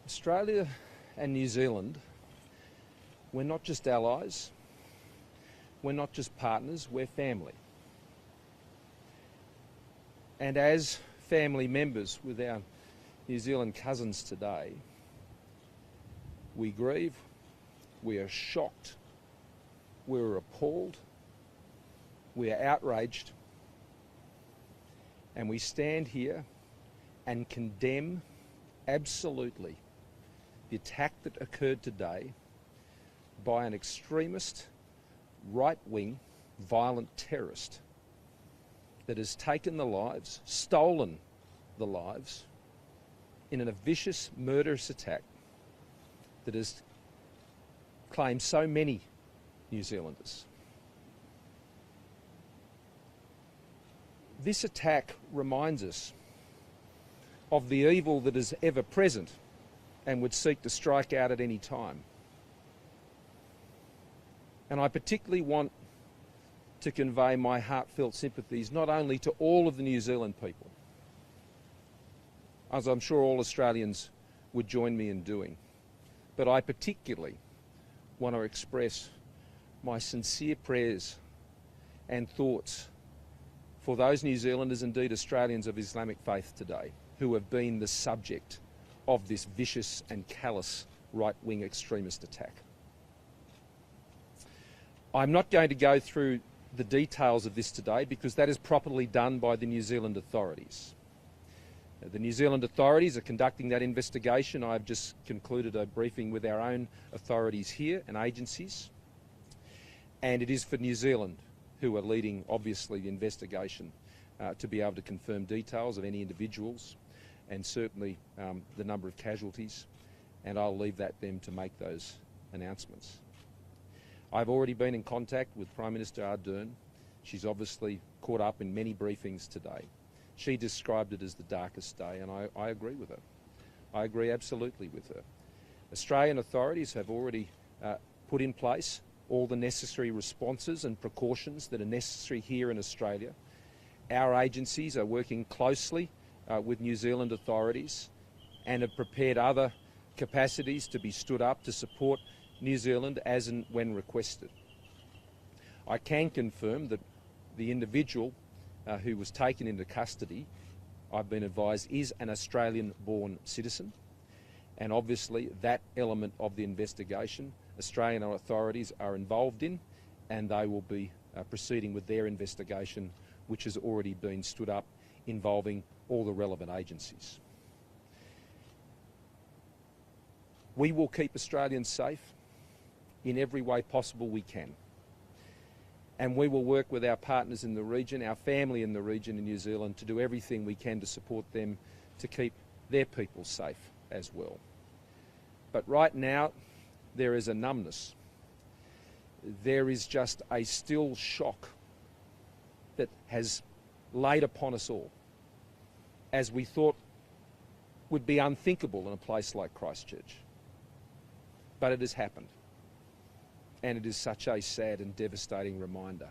Australia and New Zealand, we're not just allies, we're not just partners, we're family. And as family members with our New Zealand cousins today, we grieve, we are shocked, we're appalled, we are outraged, and we stand here and condemn absolutely the attack that occurred today by an extremist, right-wing, violent terrorist that has taken the lives, stolen the lives, in a vicious, murderous attack that has claimed so many New Zealanders. This attack reminds us of the evil that is ever present and would seek to strike out at any time. And I particularly want to convey my heartfelt sympathies not only to all of the New Zealand people, as I'm sure all Australians would join me in doing, but I particularly want to express my sincere prayers and thoughts for those New Zealanders, indeed Australians of Islamic faith today, who have been the subject of this vicious and callous right-wing extremist attack. I'm not going to go through the details of this today because that is properly done by the New Zealand authorities. The New Zealand authorities are conducting that investigation. I've just concluded a briefing with our own authorities here and agencies, and it is for New Zealand who are leading, obviously, the investigation to be able to confirm details of any individuals and certainly the number of casualties, and I'll leave that them to make those announcements. I've already been in contact with Prime Minister Ardern. She's obviously caught up in many briefings today. She described it as the darkest day, and I agree with her. I agree absolutely with her. Australian authorities have already put in place all the necessary responses and precautions that are necessary here in Australia. Our agencies are working closely with New Zealand authorities and have prepared other capacities to be stood up to support New Zealand as and when requested. I can confirm that the individual who was taken into custody, I've been advised, is an Australian-born citizen, and obviously that element of the investigation Australian authorities are involved in, and they will be proceeding with their investigation, which has already been stood up, involving all the relevant agencies. We will keep Australians safe in every way possible we can. And we will work with our partners in the region, our family in the region in New Zealand, to do everything we can to support them to keep their people safe as well. But right now, there is a numbness. There is just a still shock that has laid upon us all, as we thought would be unthinkable in a place like Christchurch. But it has happened. And it is such a sad and devastating reminder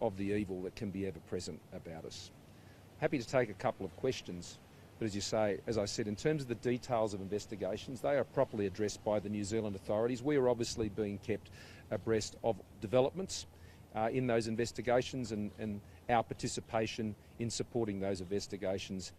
of the evil that can be ever present about us. Happy to take a couple of questions, but as I said, in terms of the details of investigations, they are properly addressed by the New Zealand authorities. We are obviously being kept abreast of developments in those investigations and our participation in supporting those investigations